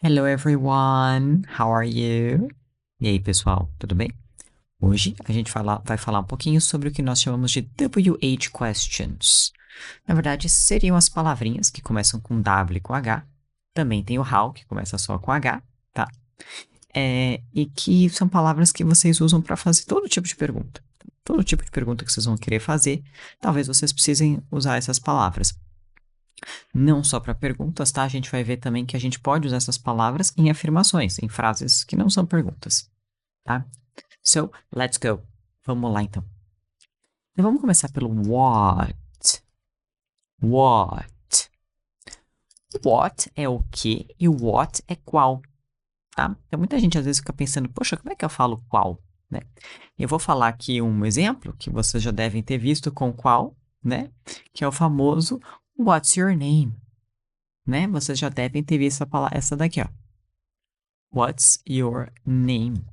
Hello everyone, how are you? E aí pessoal, tudo bem? Hoje a gente vai falar um pouquinho sobre o que nós chamamos de WH questions. Na verdade, seriam as palavrinhas que começam com W e com H. Também tem o how, que começa só com H, tá? E que são palavras que vocês usam para fazer todo tipo de pergunta. Todo tipo de pergunta que vocês vão querer fazer, talvez vocês precisem usar essas palavras. Não só para perguntas, tá? A gente vai ver também que a gente pode usar essas palavras em afirmações, em frases que não são perguntas, tá? So, let's go. Vamos lá, então. Então, vamos começar pelo what. What. What é o que e o what é qual, tá? Então, muita gente às vezes fica pensando, poxa, como é que eu falo qual, né? Eu vou falar aqui um exemplo que vocês já devem ter visto com qual, né? Que é o famoso What's your name? Né? Vocês já devem ter visto essa daqui, ó. What's your name?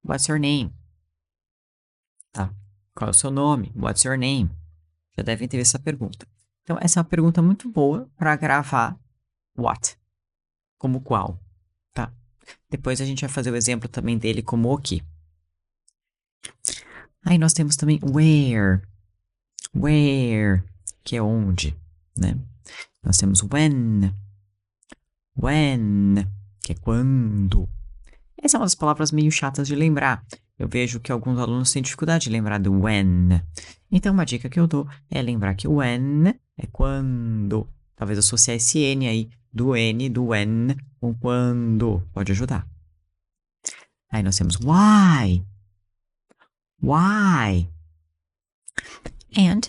What's your name? Tá. Qual é o seu nome? What's your name? Já devem ter visto essa pergunta. Então, essa é uma pergunta muito boa para gravar what, como qual, tá? Depois a gente vai fazer o exemplo também dele como o que. Aí nós temos também where, que é onde, né? Nós temos when, que é quando. Essa é uma das palavras meio chatas de lembrar. Eu vejo que alguns alunos têm dificuldade de lembrar do when. Então, uma dica que eu dou é lembrar que o when é quando. Talvez associar esse N aí, do N, do when, com quando. Pode ajudar. Aí nós temos why. Why. And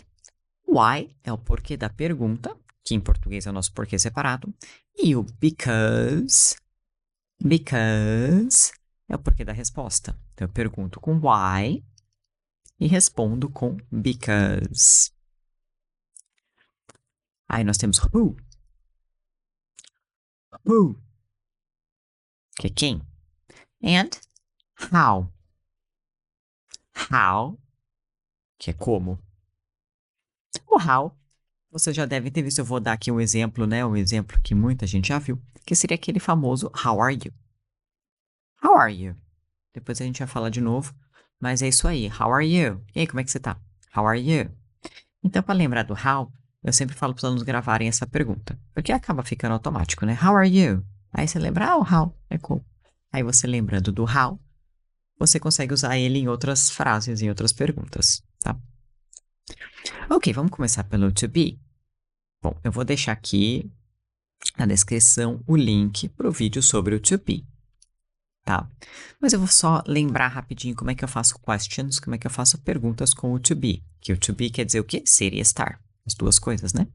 why é o porquê da pergunta, que em português é o nosso porquê separado. E o because é o porquê da resposta. Então, eu pergunto com why e respondo com because. Aí nós temos who. Who, que é quem. And how. How, que é como. O how, vocês já devem ter visto, eu vou dar aqui um exemplo, né? Um exemplo que muita gente já viu, que seria aquele famoso how are you? How are you? Depois a gente vai falar de novo, mas é isso aí. How are you? E aí, como é que você tá? How are you? Então, para lembrar do how, eu sempre falo para os alunos gravarem essa pergunta, porque acaba ficando automático, né? How are you? Aí você lembra, how, é como. Aí você lembrando do how, você consegue usar ele em outras frases, em outras perguntas, tá? Ok, vamos começar pelo to be. Bom, eu vou deixar aqui na descrição o link para o vídeo sobre o to be, tá? Mas eu vou só lembrar rapidinho como é que eu faço questions, como é que eu faço perguntas com o to be, que o to be quer dizer o quê? Ser e estar, as duas coisas, né?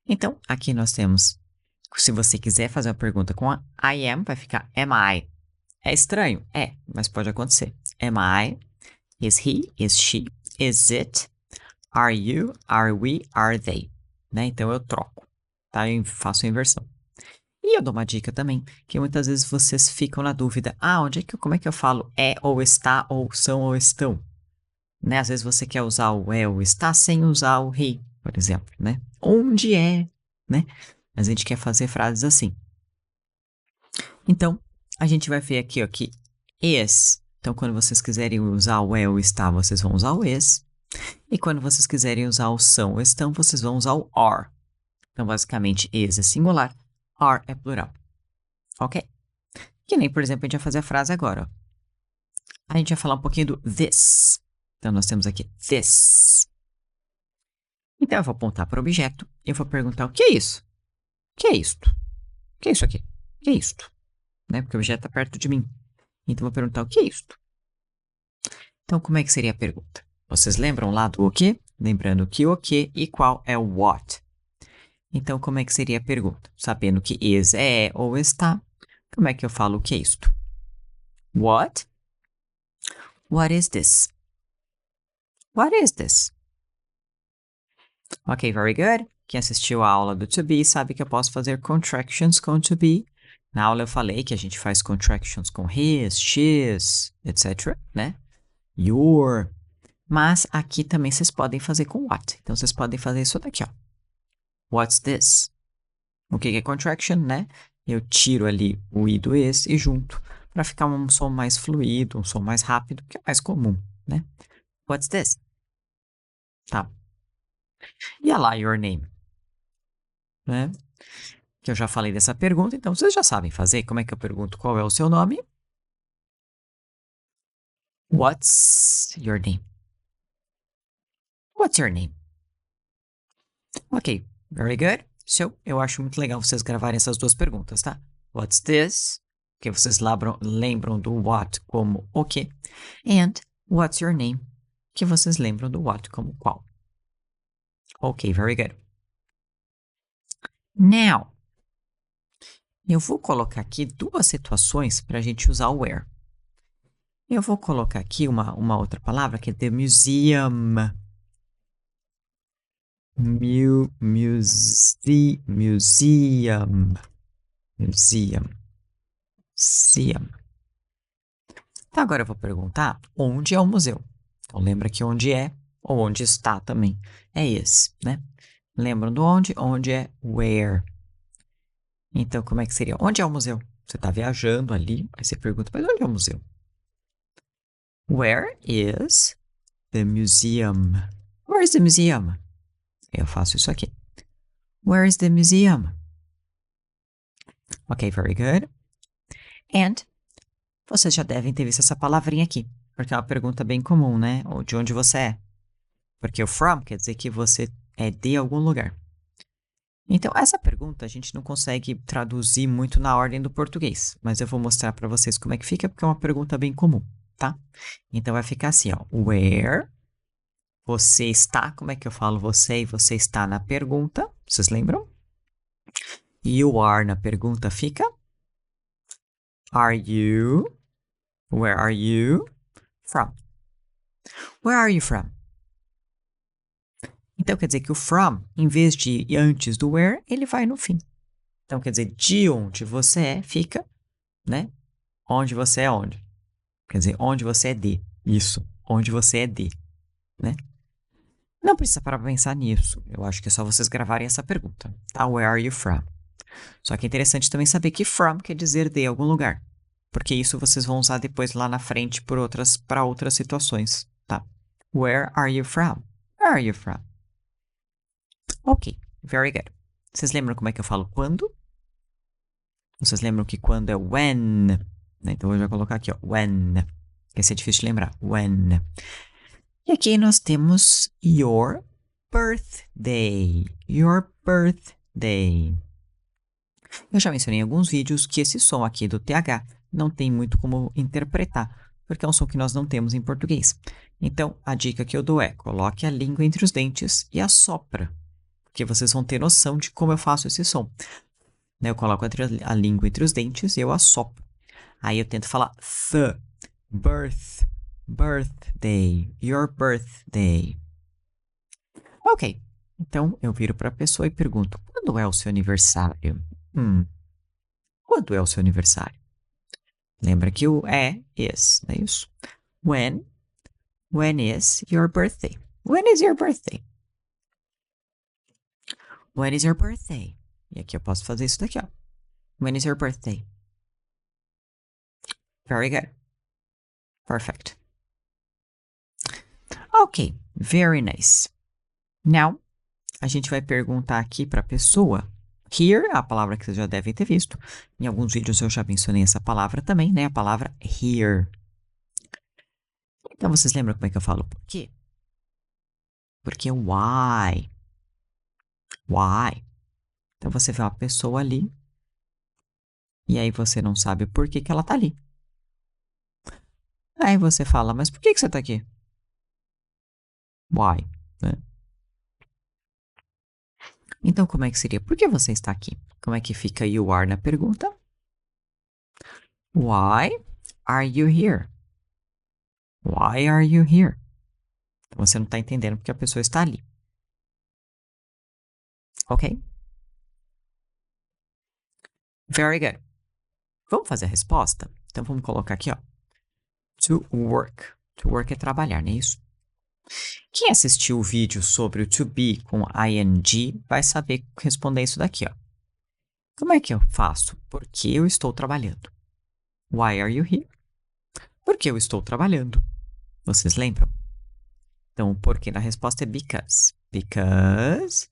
Então, aqui nós temos, se você quiser fazer uma pergunta com a I am, vai ficar am I. É estranho? É, mas pode acontecer. Am I? Is he? Is she? Is it? Are you? Are we? Are they? Né? Então eu troco, tá? Eu faço a inversão. E eu dou uma dica também, que muitas vezes vocês ficam na dúvida, como é que eu falo é ou está, ou são ou estão? Né? Às vezes você quer usar o é ou está sem usar o he, por exemplo, né? Onde é, né? A gente quer fazer frases assim. Então, a gente vai ver aqui, ó, que is. Então, quando vocês quiserem usar o é ou está, vocês vão usar o is. E quando vocês quiserem usar o são ou estão, vocês vão usar o are. Então, basicamente, is é singular, are é plural. Ok? Que nem, por exemplo, a gente vai fazer a frase agora. Ó. A gente vai falar um pouquinho do this. Então, nós temos aqui this. Então, eu vou apontar para o objeto e eu vou perguntar o que é isso? O que é isto? O que é isso aqui? O que é isto? Né? Porque o objeto está perto de mim. Então, eu vou perguntar o que é isto? Então, como é que seria a pergunta? Vocês lembram lá do o quê? Lembrando que o que e qual é o what. Então, como é que seria a pergunta? Sabendo que is é ou está, como é que eu falo o que é isto? What? What is this? What is this? Ok, very good. Quem assistiu a aula do to be sabe que eu posso fazer contractions com to be. Na aula eu falei que a gente faz contractions com his, she's, etc, né? Your. Mas aqui também vocês podem fazer com what. Então, vocês podem fazer isso daqui, ó. What's this? O que é contraction, né? eu tiro ali o i do es e junto, para ficar um som mais fluido, um som mais rápido, que é mais comum, né? What's this? Tá. E a lá, your name? Né? Que eu já falei dessa pergunta, então vocês já sabem fazer. Como é que eu pergunto qual é o seu nome? What's your name? What's your name? Ok, very good. So, eu acho muito legal vocês gravarem essas duas perguntas, tá? What's this? Que vocês lembram do what como o quê? And what's your name? Que vocês lembram do what como qual. Ok, very good. Now, eu vou colocar aqui duas situações para a gente usar o where. Eu vou colocar aqui uma outra palavra que é the museum. Museum. Museum. Então, agora eu vou perguntar onde é o museu. Então, lembra que onde é ou onde está também é esse, né? Lembram do onde? Onde é where. Então, como é que seria? Onde é o museu? Você está viajando ali, aí você pergunta, mas onde é o museu? Where is the museum? Where is the museum? Eu faço isso aqui. Where is the museum? Ok, very good. And vocês já devem ter visto essa palavrinha aqui, porque é uma pergunta bem comum, né? Ou de onde você é. Porque o from quer dizer que você é de algum lugar. Então, essa pergunta a gente não consegue traduzir muito na ordem do português, mas eu vou mostrar para vocês como é que fica, porque é uma pergunta bem comum, tá? Então, vai ficar assim, ó. Where você está, como é que eu falo você e você está na pergunta? Vocês lembram? You are na pergunta fica? Are you? Where are you from? Where are you from? Então, quer dizer que o from, em vez de ir antes do where, ele vai no fim. Então, quer dizer, de onde você é, fica, né? Onde você é onde? Quer dizer, onde você é de. Isso, onde você é de, né? Não precisa parar pra pensar nisso. Eu acho que é só vocês gravarem essa pergunta, tá? Where are you from? Só que é interessante também saber que from quer dizer de algum lugar. Porque isso vocês vão usar depois lá na frente para outras situações, tá? Where are you from? Where are you from? Ok, very good. Vocês lembram como é que eu falo quando? Vocês lembram que quando é when, né? Então eu vou colocar aqui, ó, when. Esse é difícil de lembrar, when. E aqui nós temos your birthday. Your birthday. Eu já mencionei em alguns vídeos que esse som aqui do TH não tem muito como interpretar, porque é um som que nós não temos em português. Então, a dica que eu dou é, coloque a língua entre os dentes e assopra, porque vocês vão ter noção de como eu faço esse som. Eu coloco a língua entre os dentes e eu assopro. Aí eu tento falar birthday, your birthday. Ok, então eu viro para a pessoa e pergunto, quando é o seu aniversário? Quando é o seu aniversário? Lembra que o is, não é isso? When is your birthday? When is your birthday? When is your birthday? E aqui eu posso fazer isso daqui, ó. When is your birthday? Very good. Perfect. Ok, very nice. Now, a gente vai perguntar aqui para a pessoa. Here, a palavra que vocês já devem ter visto. Em alguns vídeos eu já mencionei essa palavra também, né? A palavra here. Então, vocês lembram como é que eu falo por quê? Porque why. Why. Então, você vê uma pessoa ali e aí você não sabe por que que ela tá ali. Aí você fala, mas por que que você tá aqui? Why, né? Então, como é que seria? Por que você está aqui? Como é que fica you are na pergunta? Why are you here? Why are you here? Então, você não está entendendo porque a pessoa está ali. Ok? Very good. Vamos fazer a resposta? Então, vamos colocar aqui, ó. To work. To work é trabalhar, não é isso? Quem assistiu o vídeo sobre o to be com ing vai saber responder isso daqui, ó. Como é que eu faço? Porque eu estou trabalhando. Why are you here? Porque eu estou trabalhando. Vocês lembram? Então, o porquê na resposta é because. Because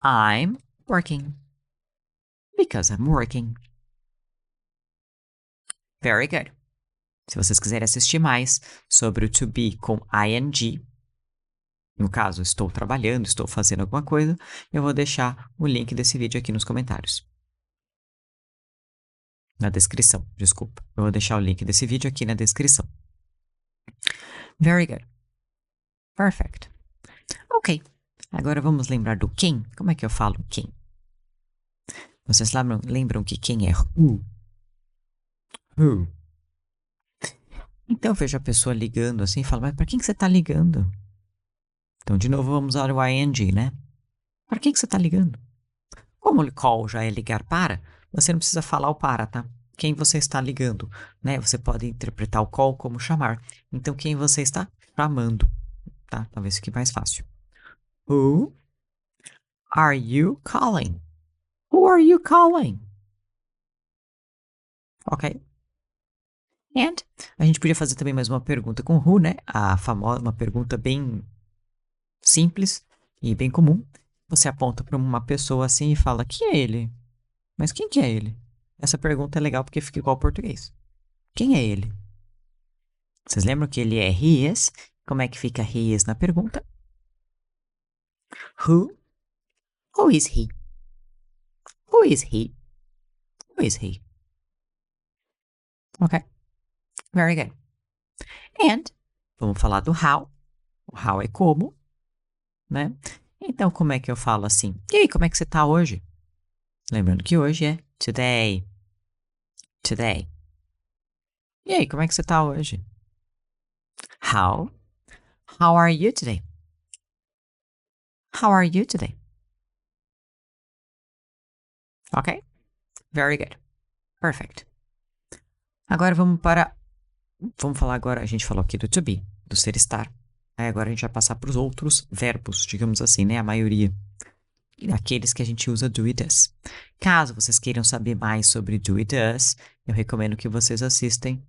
I'm working. Because I'm working. Very good. Se vocês quiserem assistir mais sobre o to be com ing, no caso, estou trabalhando, estou fazendo alguma coisa, eu vou deixar o link desse vídeo aqui nos comentários. Na descrição, desculpa. Eu vou deixar o link desse vídeo aqui na descrição. Very good. Perfect. Ok. Agora vamos lembrar do quem. Como é que eu falo quem? Vocês lembram que quem é who? Who? Então eu vejo a pessoa ligando assim e falo, mas para quem que você está ligando? Então, de novo, vamos usar o ing, né? Para quem que você está ligando? Como o call já é ligar para, você não precisa falar o para, tá? Quem você está ligando, né? Você pode interpretar o call como chamar. Então, quem você está chamando, tá? Talvez fique mais fácil. Who are you calling? Who are you calling? Ok? And a gente podia fazer também mais uma pergunta com who, né? A famosa, uma pergunta bem simples e bem comum. Você aponta para uma pessoa assim e fala, quem é ele? Mas quem que é ele? Essa pergunta é legal porque fica igual ao português. Quem é ele? Vocês lembram que ele é he is? Como é que fica he is na pergunta? Who? Who is he? Who is he? Who is he? Ok. Very good. And, vamos falar do how. O how é como, né? Então, como é que eu falo assim? E aí, como é que você tá hoje? Lembrando que hoje é today. Today. E aí, como é que você tá hoje? How? How are you today? How are you today? Ok? Very good. Perfect. Agora vamos falar agora, a gente falou aqui do to be, do ser estar. Aí agora a gente vai passar para os outros verbos, digamos assim, né? A maioria. Aqueles que a gente usa do e does. Caso vocês queiram saber mais sobre do e does, eu recomendo que vocês assistam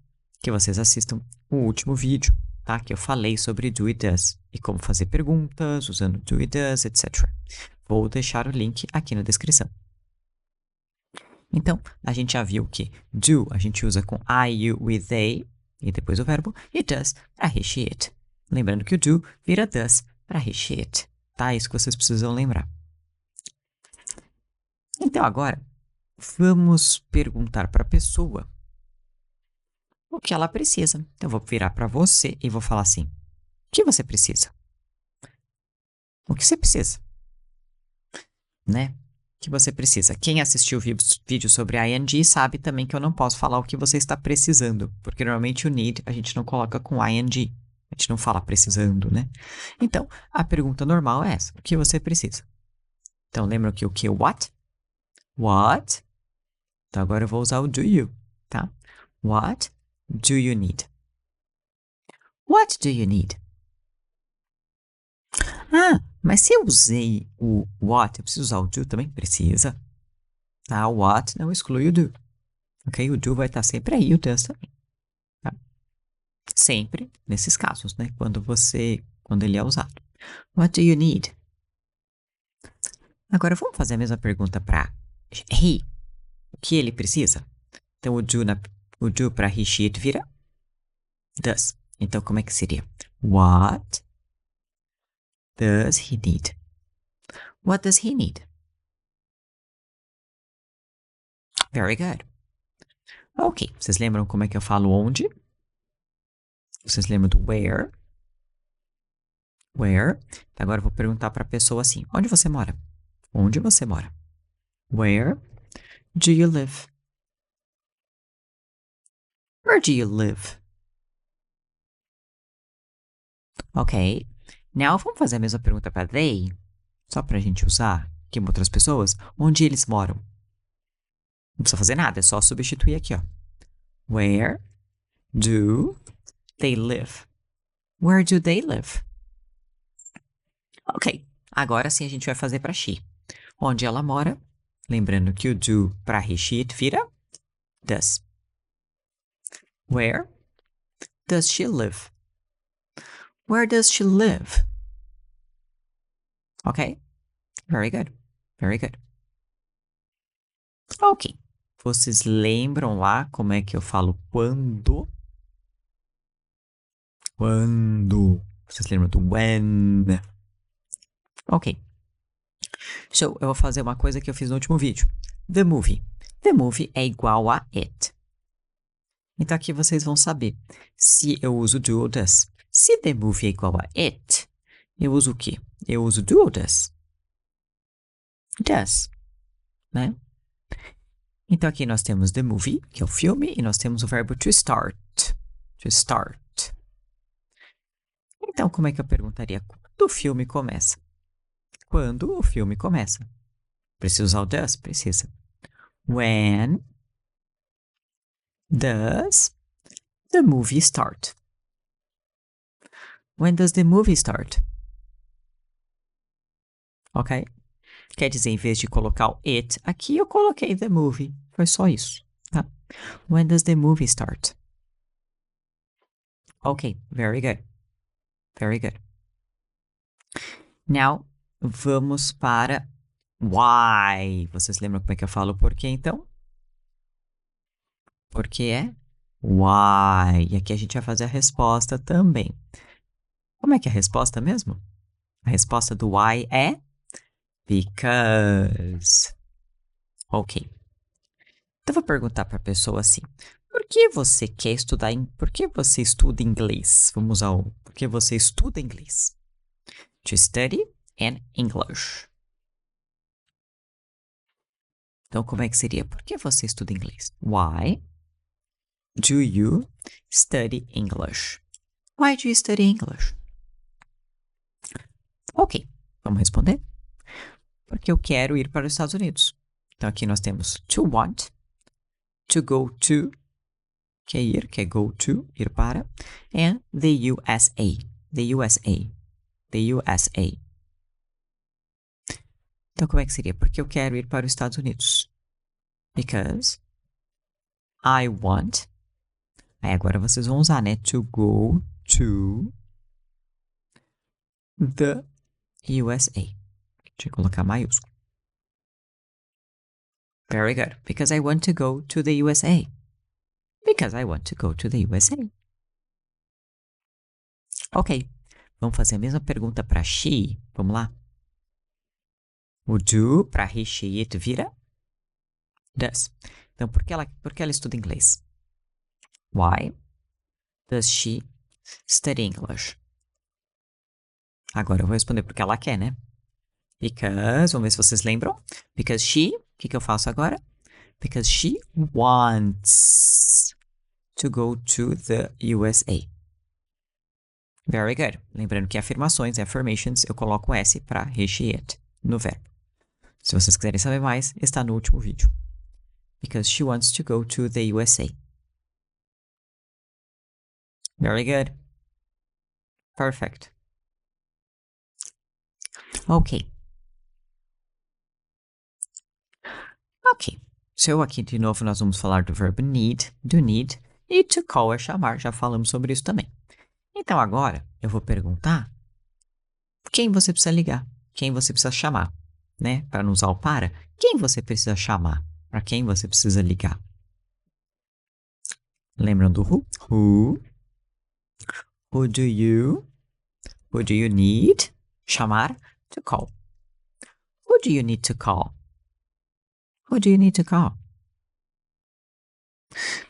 o último vídeo, tá? Que eu falei sobre do e does e como fazer perguntas usando do e does, etc. Vou deixar o link aqui na descrição. Então, a gente já viu que do a gente usa com I, you, we, they, e depois o verbo, e does para he, she, it. Lembrando que o do vira does para he, she, it. Tá? Isso que vocês precisam lembrar. Então, agora, vamos perguntar para a pessoa o que ela precisa. Então, eu vou virar para você e vou falar assim, o que você precisa? O que você precisa? Né? Que você precisa. Quem assistiu vídeo sobre ing sabe também que eu não posso falar o que você está precisando, porque normalmente o need a gente não coloca com ing, a gente não fala precisando, né? Então, a pergunta normal é essa, o que você precisa? Então, lembra que o que? What? What? Então, agora eu vou usar o do you, tá? What do you need? What do you need? Ah, mas se eu usei o what, eu preciso usar o do também? Precisa. Tá? O what não exclui o do. Ok? O do vai estar sempre aí, o does também. Tá? Sempre nesses casos, né? Quando ele é usado. What do you need? Agora vamos fazer a mesma pergunta para he. O que ele precisa? Então o do para he, she, it vira does. Então como é que seria? What does he need? What does he need? Very good. Ok, vocês lembram como é que eu falo onde? Vocês lembram do where? Where? Agora eu vou perguntar para a pessoa assim: onde você mora? Onde você mora? Where do you live? Where do you live? Ok. Now vamos fazer a mesma pergunta para they, só para a gente usar aqui com outras pessoas. Onde eles moram? Não precisa fazer nada, é só substituir aqui, ó. Where do they live? Where do they live? Ok. Agora sim a gente vai fazer para she. Onde ela mora? Lembrando que o do para he, she, it vira does. Where does she live? Where does she live? Ok? Very good. Very good. Ok. Vocês lembram lá como é que eu falo quando? Quando. Vocês lembram do when? Ok. So, eu vou fazer uma coisa que eu fiz no último vídeo. The movie. The movie é igual a it. Então aqui vocês vão saber se eu uso do ou does. Se the movie é igual a it, eu uso o quê? Eu uso do ou does? Does, né? Então aqui nós temos the movie, que é o filme, e nós temos o verbo to start. To start. Então como é que eu perguntaria quando o filme começa? Quando o filme começa? Precisa usar o does? Precisa. When does the movie start? When does the movie start? Ok? Quer dizer, em vez de colocar o it, aqui eu coloquei the movie. Foi só isso, tá? When does the movie start? Ok, very good. Very good. Now, vamos para why. Vocês lembram como é que eu falo porquê, então? Porque é why. E aqui a gente vai fazer a resposta também. Como é que é a resposta mesmo? A resposta do why é because. Ok. Então, vou perguntar para a pessoa assim, por que você quer estudar, por que você estuda inglês? Vamos ao, por que você estuda inglês? To study an English. Então, como é que seria? Por que você estuda inglês? Why do you study English? Why do you study English? Ok, vamos responder? Porque eu quero ir para os Estados Unidos. Então, aqui nós temos to want, to go to, que é ir, que é go to, ir para, and the USA, the USA, the USA. Então, como é que seria? Porque eu quero ir para os Estados Unidos. Because I want. Aí agora vocês vão usar, né? To go to the USA. Deixa eu colocar maiúsculo. Very good. Because I want to go to the USA. Because I want to go to the USA. Ok. Vamos fazer a mesma pergunta para she. Vamos lá? O do para he, she, it vira does. Então, por que ela estuda inglês? Why does she study English? Agora eu vou responder porque ela quer, né? Because, vamos ver se vocês lembram. Because she, o que eu faço agora? Because she wants to go to the USA. Very good. Lembrando que afirmações, affirmations, eu coloco S para he, she, it no verbo. Se vocês quiserem saber mais, está no último vídeo. Because she wants to go to the USA. Very good. Perfect. Ok. Ok. So, aqui de novo nós vamos falar do verbo need, do need, e to call é chamar, já falamos sobre isso também. Então agora eu vou perguntar quem você precisa ligar, quem você precisa chamar, né? Para não usar o para, quem você precisa chamar, para quem você precisa ligar. Lembram do who? Who do you need? Chamar, to call. Who do you need to call? Who do you need to call?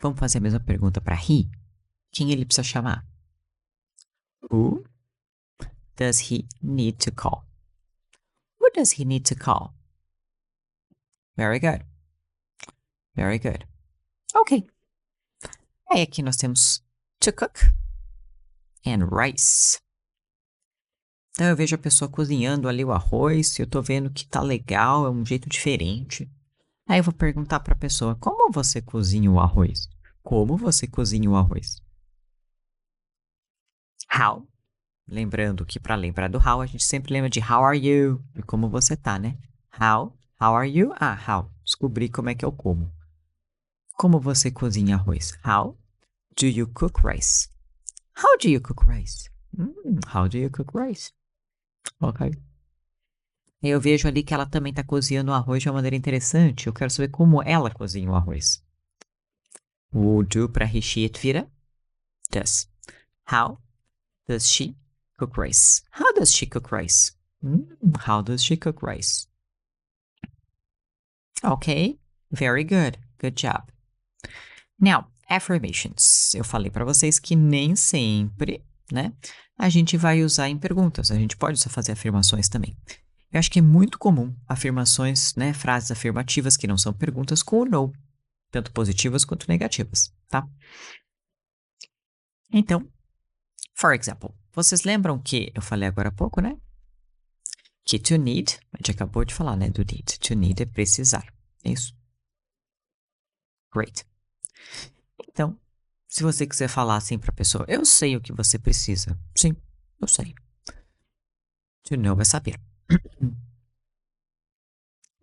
Vamos fazer a mesma pergunta para he. Quem ele precisa chamar? Who does he need to call? Who does he need to call? Very good. Very good. Ok. Aí aqui nós temos to cook and rice. Então eu vejo a pessoa cozinhando ali o arroz, eu tô vendo que tá legal, é um jeito diferente. Aí eu vou perguntar para a pessoa, como você cozinha o arroz? Como você cozinha o arroz? How? Lembrando que para lembrar do how, a gente sempre lembra de how are you? E como você tá, né? How are you? Ah, how. Descobri como é que eu como. Como você cozinha arroz? How do you cook rice? How do you cook rice? How do you cook rice? Ok. Eu vejo ali que ela também está cozinhando o arroz de uma maneira interessante. Eu quero saber como ela cozinha o arroz. O do para recheio vira does. How does she cook rice? How does she cook rice? How does she cook rice? Ok, very good. Good job. Now, affirmations. Eu falei para vocês que nem sempre, né, a gente vai usar em perguntas. A gente pode só fazer afirmações também. Eu acho que é muito comum afirmações, né, frases afirmativas que não são perguntas com o no, tanto positivas quanto negativas, tá? Então, for example, vocês lembram que eu falei agora há pouco, né? Que to need, a gente acabou de falar, né, do need. To need é precisar, é isso? Great. Então, se você quiser falar assim para a pessoa, eu sei o que você precisa. Sim, eu sei. To know é saber.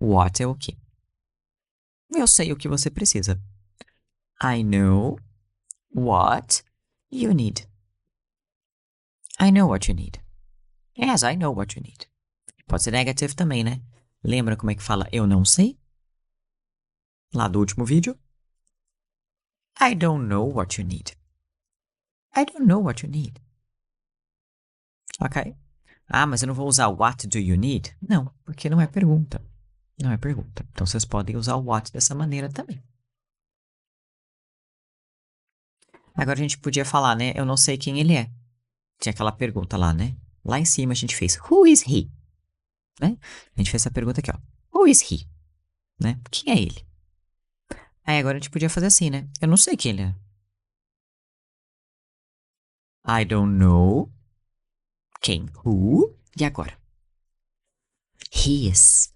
What é o quê? Eu sei o que você precisa. I know what you need. I know what you need. Yes, I know what you need. Pode ser negative também, né? Lembra como é que fala eu não sei? Lá do último vídeo. I don't know what you need. I don't know what you need. Ok? Ah, mas eu não vou usar what do you need? Não, porque não é pergunta. Não é pergunta. Então, vocês podem usar o what dessa maneira também. Agora, a gente podia falar, né? Eu não sei quem ele é. Tinha aquela pergunta lá, né? Lá em cima a gente fez, who is he? Né? A gente fez essa pergunta aqui, ó. Who is he? Né? Quem é ele? Aí agora a gente podia fazer assim, né? Eu não sei quem ele é. I don't know. Quem? Who? E agora? He is.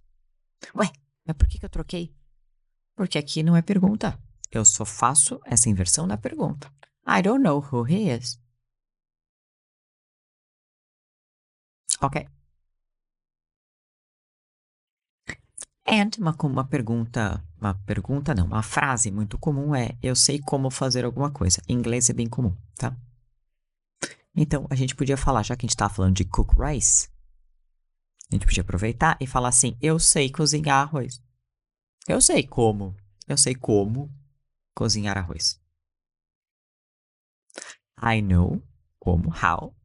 Ué, mas por que eu troquei? Porque aqui não é pergunta. Eu só faço essa inversão da pergunta. I don't know who he is. Ok. And uma frase muito comum é eu sei como fazer alguma coisa. Em inglês é bem comum, tá? Então, a gente podia falar, já que a gente tá falando de cook rice, a gente podia aproveitar e falar assim, eu sei cozinhar arroz. Eu sei como cozinhar arroz. I know how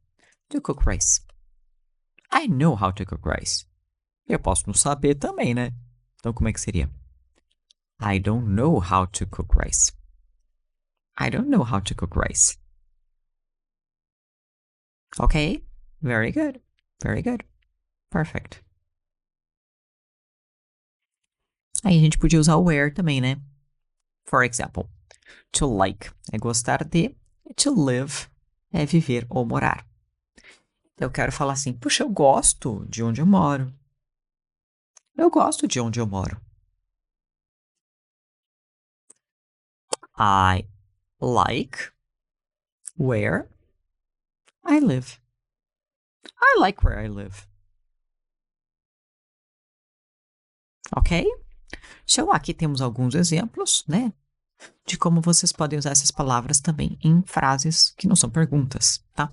to cook rice. I know how to cook rice. Eu posso não saber também, né? Então, como é que seria? I don't know how to cook rice. I don't know how to cook rice. Ok? Very good. Very good. Perfect. Aí a gente podia usar o where também, né? For example, to like é gostar de, e to live é viver ou morar. Eu quero falar assim, puxa, eu gosto de onde eu moro. Eu gosto de onde eu moro. I like where I live. I like where I live. Ok? So, aqui temos alguns exemplos, né? De como vocês podem usar essas palavras também em frases que não são perguntas, tá?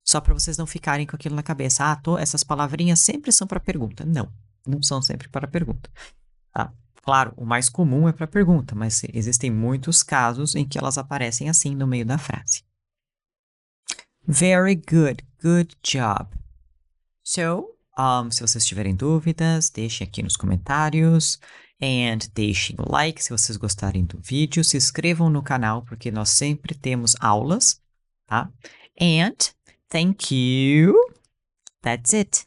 Só para vocês não ficarem com aquilo na cabeça. Ah, essas palavrinhas sempre são para pergunta. Não, não são sempre para pergunta. Tá? Claro, o mais comum é para pergunta, mas existem muitos casos em que elas aparecem assim no meio da frase. Very good. Good job. So, se vocês tiverem dúvidas, deixem aqui nos comentários. And deixem o like se vocês gostarem do vídeo. Se inscrevam no canal, porque nós sempre temos aulas, tá? And thank you. That's it.